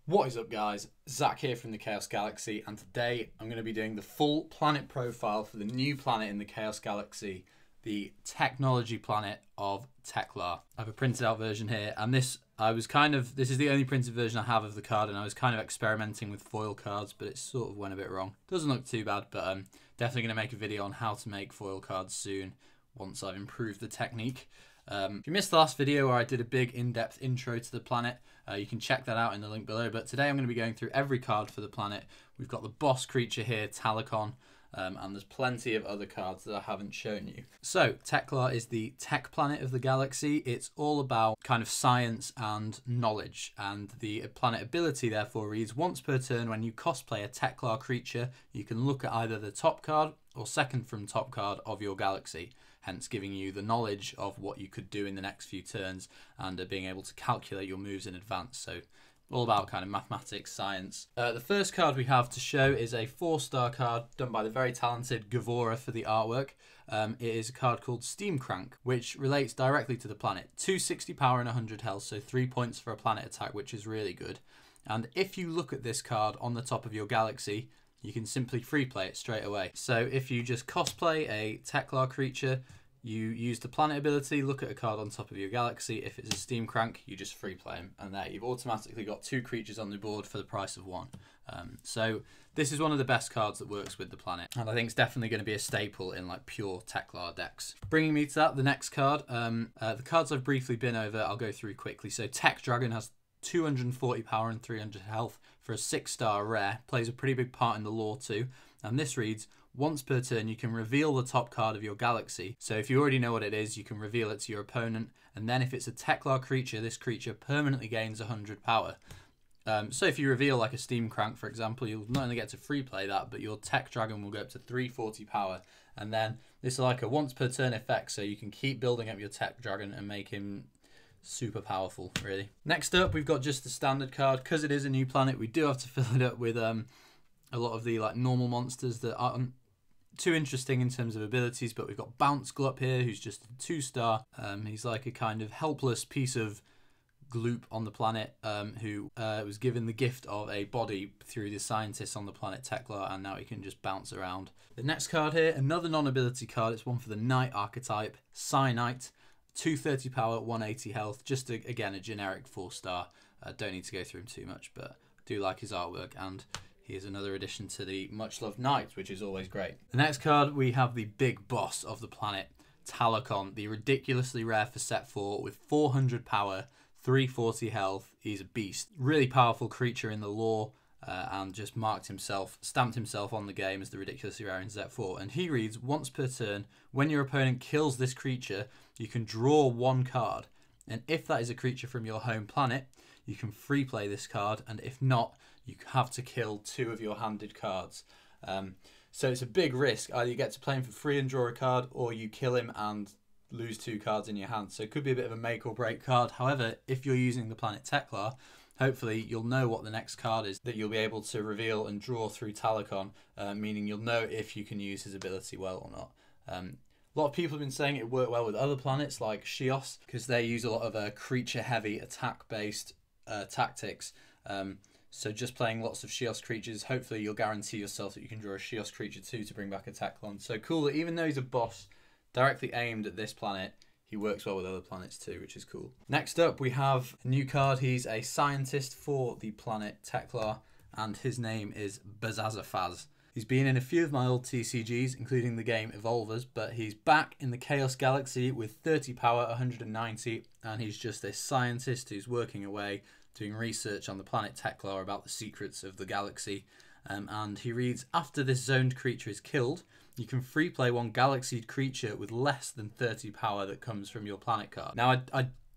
What is up, guys? Zach here from the Chaos Galaxy, and today I'm going to be doing the full planet profile for the new planet in the Chaos Galaxy, the technology planet of Teklar. I have a printed out version here, and this is the only printed version I have of the card, and I was kind of experimenting with foil cards, but it sort of went a bit wrong. Doesn't look too bad, but I'm definitely going to make a video on how to make foil cards soon once I've improved the technique. If you missed the last video where I did a big in-depth intro to the planet, you can check that out in the link below. But today I'm going to be going through every card for the planet. We've got the boss creature here, Talakon, and there's plenty of other cards that I haven't shown you. So Teklar is the tech planet of the galaxy. It's all about kind of science and knowledge, and the planet ability therefore reads: once per turn when you cosplay a Teklar creature, you can look at either the top card or second from top card of your galaxy, hence giving you the knowledge of what you could do in the next few turns and being able to calculate your moves in advance. So all about kind of mathematics, science. The first card we have to show is a 4-star card done by the very talented Gavora for the artwork. It is a card called Steam Crank, which relates directly to the planet. 260 power and 100 health, so 3 points for a planet attack, which is really good. And if you look at this card on the top of your galaxy, you can simply free play it straight away. So if you just cosplay a Teklar creature, you use the planet ability, look at a card on top of your galaxy. If it's a Steam Crank, you just free play him, and there you've automatically got 2 creatures on the board for the price of 1. So this is one of the best cards that works with the planet, and I think it's definitely going to be a staple in like pure Teklar decks. Bringing me to that, the next card, the cards I've briefly been over, I'll go through quickly. So Tech Dragon has 240 power and 300 health for a 6-star rare, plays a pretty big part in the lore too, and this reads: once per turn, you can reveal the top card of your galaxy. So if you already know what it is, you can reveal it to your opponent. And then if it's a Teklar creature, this creature permanently gains 100 power. So if you reveal like a Steam Crank, for example, you'll not only get to free play that, but your Tech Dragon will go up to 340 power. And then this is like a once per turn effect, so you can keep building up your Tech Dragon and make him super powerful, really. Next up, we've got just the standard card. Because it is a new planet, we do have to fill it up with a lot of the like normal monsters that aren't too interesting in terms of abilities, but we've got Bounce Glup here, who's just a 2-star. He's like a kind of helpless piece of gloop on the planet, who was given the gift of a body through the scientists on the planet Teklar, and now he can just bounce around. The next card here, another non-ability card. It's one for the Knight archetype, Cyanite, 230 power, 180 health. Just again a generic 4-star. Don't need to go through him too much, but I do like his artwork, and he is another addition to the much-loved Knight, which is always great. The next card, we have the big boss of the planet, Talakon, the ridiculously rare for set 4 with 400 power, 340 health. He's a beast. Really powerful creature in the lore, and just stamped himself on the game as the ridiculously rare in set 4. And he reads: once per turn, when your opponent kills this creature, you can draw 1 card. And if that is a creature from your home planet, you can free play this card, and if not, you have to kill 2 of your handed cards. So it's a big risk. Either you get to play him for free and draw a card, or you kill him and lose 2 cards in your hand. So it could be a bit of a make or break card. However, if you're using the planet Teklar, hopefully you'll know what the next card is that you'll be able to reveal and draw through Talakon, meaning you'll know if you can use his ability well or not. A lot of people have been saying it worked well with other planets like Shios, because they use a lot of creature-heavy, attack-based tactics. So just playing lots of Shios creatures, hopefully you'll guarantee yourself that you can draw a Shios creature too to bring back a Teklon. So cool that even though he's a boss directly aimed at this planet, he works well with other planets too, which is cool. Next up, we have a new card. He's a scientist for the planet Teklar, and his name is Bazazafaz. He's been in a few of my old TCGs, including the game Evolvers, but he's back in the Chaos Galaxy with 30 power, 190, and he's just this scientist who's working away, doing research on the planet Teklar about the secrets of the galaxy. And he reads: after this zoned creature is killed, you can free play 1 galaxied creature with less than 30 power that comes from your planet card. Now,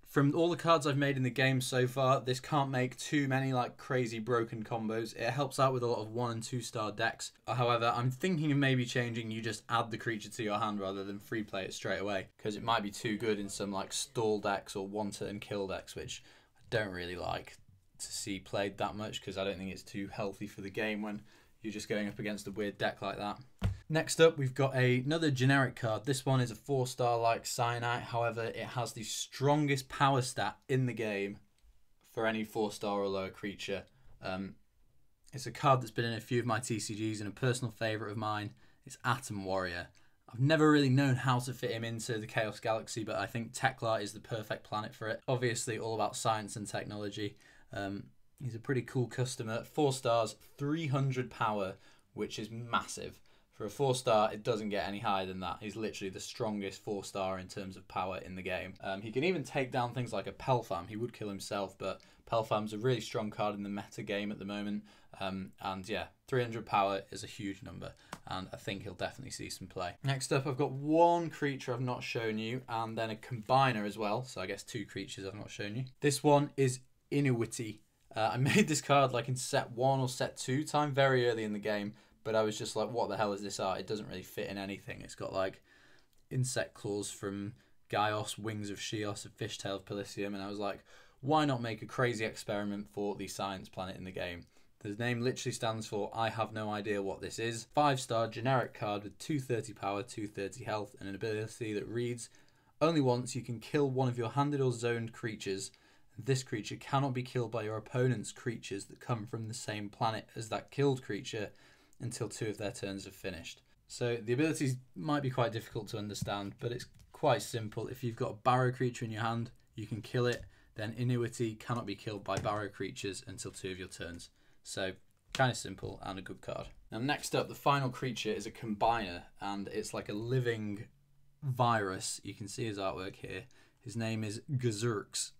from all the cards I've made in the game so far, this can't make too many like crazy broken combos. It helps out with a lot of 1 and 2-star decks. However, I'm thinking of maybe changing you just add the creature to your hand rather than free play it straight away, because it might be too good in some like stall decks or 1-turn kill decks, which I don't really like to see played that much, because I don't think it's too healthy for the game when you're just going up against a weird deck like that. Next up, we've got another generic card. This one is a 4-star like Cyanite. However, it has the strongest power stat in the game for any 4-star or lower creature, It's a card that's been in a few of my TCGs and a personal favourite of mine. It's Atom Warrior. I've never really known how to fit him into the Chaos Galaxy, but I think Teklar is the perfect planet for it. Obviously, all about science and technology. He's a pretty cool customer. 4 stars, 300 power, which is massive. For a 4-star, it doesn't get any higher than that. He's literally the strongest 4-star in terms of power in the game. He can even take down things like a Pelfam. He would kill himself, but Pelfam's a really strong card in the meta game at the moment. And yeah, 300 power is a huge number, and I think he'll definitely see some play. Next up, I've got one creature I've not shown you, and then a combiner as well. So I guess 2 creatures I've not shown you. This one is Inuiti. I made this card like in set 1 or set 2 time, very early in the game. But I was just like, what the hell is this art? It doesn't really fit in anything. It's got like insect claws from Gaios, wings of Shios, a fishtail of Pelisium. And I was like, why not make a crazy experiment for the science planet in the game? The name literally stands for I have no idea what this is. 5-star generic card with 230 power, 230 health, and an ability that reads, only once you can kill one of your handed or zoned creatures. This creature cannot be killed by your opponent's creatures that come from the same planet as that killed creature until 2 of their turns have finished. So the abilities might be quite difficult to understand, but it's quite simple. If you've got a barrow creature in your hand, you can kill it. Then Inuiti cannot be killed by barrow creatures until 2 of your turns. So kind of simple and a good card. Now next up, the final creature is a combiner, and it's like a living virus. You can see his artwork here. His name is Gazurks.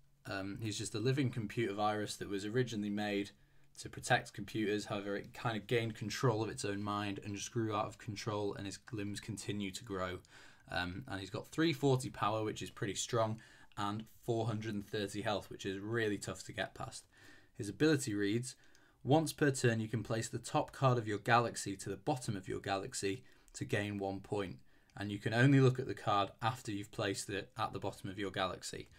He's just a living computer virus that was originally made to protect computers. However, it kind of gained control of its own mind and just grew out of control, and his limbs continue to grow. And he's got 340 power, which is pretty strong, and 430 health, which is really tough to get past. His ability reads, once per turn you can place the top card of your galaxy to the bottom of your galaxy to gain 1 point, and you can only look at the card after you've placed it at the bottom of your galaxy.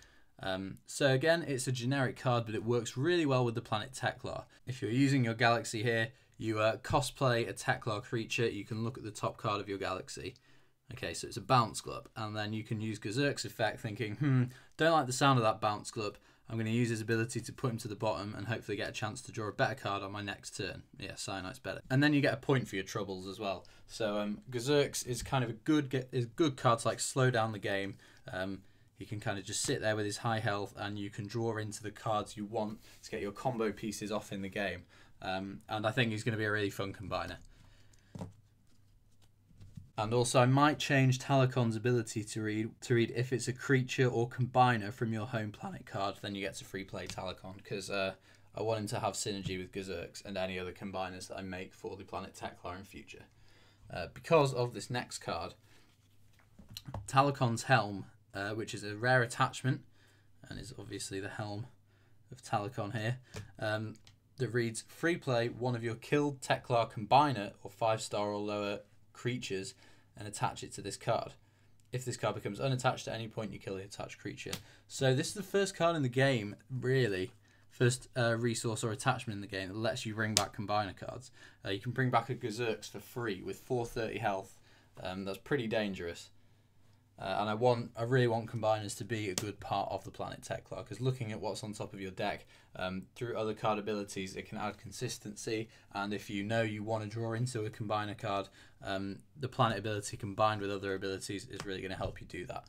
So again, it's a generic card, but it works really well with the planet Teklar. If you're using your galaxy here, you cosplay a Teklar creature, you can look at the top card of your galaxy. Okay, so it's a bounce club, and then you can use Gazurk's effect thinking, don't like the sound of that bounce club. I'm going to use his ability to put him to the bottom and hopefully get a chance to draw a better card on my next turn. Yeah, Cyanite's better. And then you get a point for your troubles as well. So Gazurk's is kind of a good card to like slow down the game. He can kind of just sit there with his high health, and you can draw into the cards you want to get your combo pieces off in the game. And I think he's going to be a really fun combiner. And also, I might change Talacon's ability to read if it's a creature or combiner from your home planet card, then you get to free play Talacon, because I want him to have synergy with Gazurks and any other combiners that I make for the planet Teklar in future. Because of this next card, Talacon's Helm, which is a rare attachment, and is obviously the helm of Talacon here, that reads, free play one of your killed Teklar combiner or 5-star or lower creatures and attach it to this card. If this card becomes unattached at any point, you kill the attached creature. So this is the first card in the game, really, first resource or attachment in the game that lets you bring back combiner cards. You can bring back a Gazurks for free with 430 health. That's pretty dangerous. And I really want combiners to be a good part of the planet Teklar, because looking at what's on top of your deck, through other card abilities, it can add consistency, and if you know you want to draw into a combiner card, the planet ability combined with other abilities is really going to help you do that.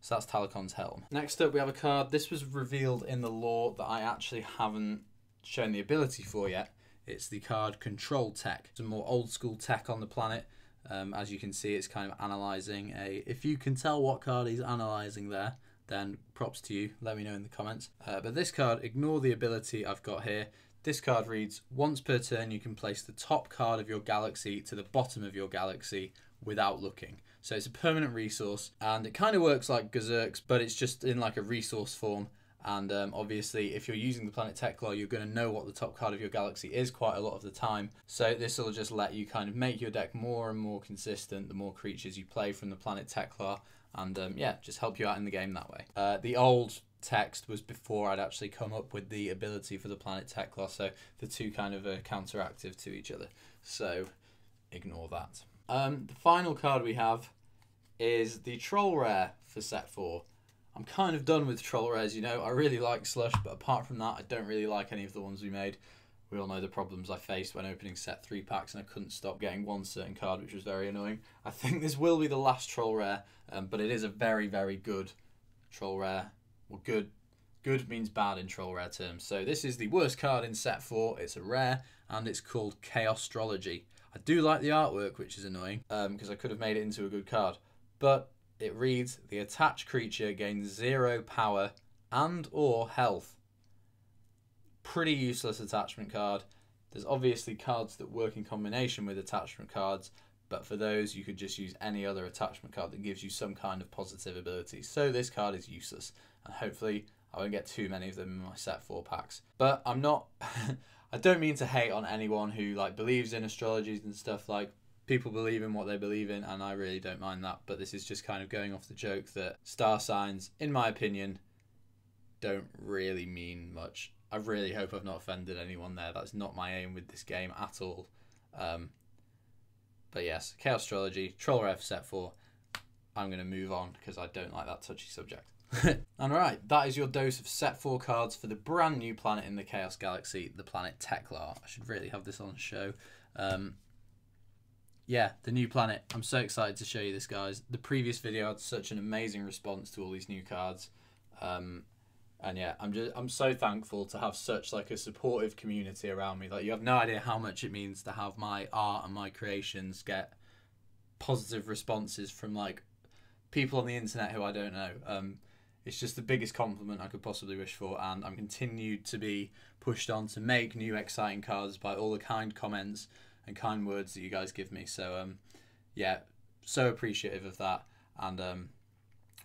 So that's Talacon's Helm. Next up, we have a card. This was revealed in the lore that I actually haven't shown the ability for yet. It's the card Control Tech. Some more old school tech on the planet. As you can see, it's kind of analysing if you can tell what card he's analysing there, then props to you. Let me know in the comments. But this card, ignore the ability I've got here. This card reads, once per turn you can place the top card of your galaxy to the bottom of your galaxy without looking. So it's a permanent resource, and it kind of works like Gazurks, but it's just in like a resource form. And obviously, if you're using the planet Teklar, you're going to know what the top card of your galaxy is quite a lot of the time. So this will just let you kind of make your deck more and more consistent the more creatures you play from the planet Teklar. And yeah, just help you out in the game that way. The old text was before I'd actually come up with the ability for the planet Teklar. So the two kind of counteractive to each other. So ignore that. The final card we have is the Troll Rare for set 4. I'm kind of done with Troll Rares, you know. I really like Slush, but apart from that, I don't really like any of the ones we made. We all know the problems I faced when opening set 3 packs, and I couldn't stop getting one certain card, which was very annoying. I think this will be the last troll rare, but it is a very, very good troll rare. Well, good means bad in troll rare terms. So this is the worst card in set 4. It's a rare, and it's called Chaostrology. I do like the artwork, which is annoying, because I could have made it into a good card. But it reads, the attached creature gains 0 power and or health. Pretty useless attachment card. There's obviously cards that work in combination with attachment cards, but for those you could just use any other attachment card that gives you some kind of positive ability. So this card is useless, and hopefully I won't get too many of them in my set 4 packs. But I'm not I don't mean to hate on anyone who like believes in astrologies and stuff. Like, people believe in what they believe in, and I really don't mind that. But this is just kind of going off the joke that star signs, in my opinion, don't really mean much. I really hope I've not offended anyone there. That's not my aim with this game at all. But yes, Chaostrology, troll rare for set 4. I'm going to move on because I don't like that touchy subject. And right, that is your dose of set 4 cards for the brand new planet in the Chaos Galaxy, the planet Teklar. I should really have this on show. Yeah, the new planet. I'm so excited to show you this, guys. The previous video had such an amazing response to all these new cards. And yeah, I'm so thankful to have such like a supportive community around me. Like, you have no idea how much it means to have my art and my creations get positive responses from like people on the internet who I don't know. It's just the biggest compliment I could possibly wish for, and I'm continued to be pushed on to make new exciting cards by all the kind comments and kind words that you guys give me. So yeah, so appreciative of that, and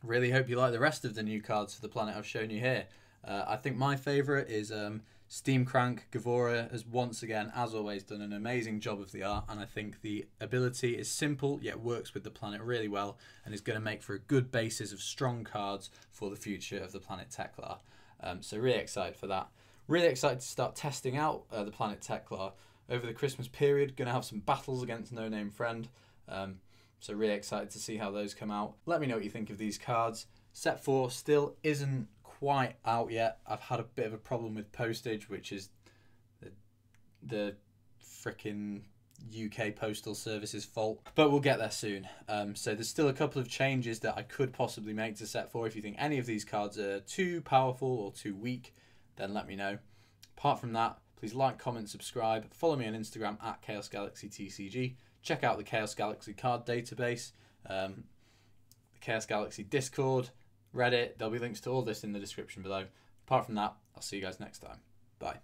really hope you like the rest of the new cards for the planet I've shown you here. I think my favourite is Steam Crank. Gavora has once again, as always, done an amazing job of the art, and I think the ability is simple yet works with the planet really well, and is going to make for a good basis of strong cards for the future of the planet Teklar. So really excited for that. Really excited to start testing out the planet Teklar over the Christmas period. Going to have some battles against No Name Friend. So really excited to see how those come out. Let me know what you think of these cards. Set 4 still isn't quite out yet. I've had a bit of a problem with postage, which is the frickin' UK Postal Service's fault. But we'll get there soon. So there's still a couple of changes that I could possibly make to set 4. If you think any of these cards are too powerful or too weak, then let me know. Apart from that, please like, comment, subscribe. Follow me on Instagram at ChaosGalaxyTCG. Check out the Chaos Galaxy card database, the Chaos Galaxy Discord, Reddit. There'll be links to all this in the description below. Apart from that, I'll see you guys next time. Bye.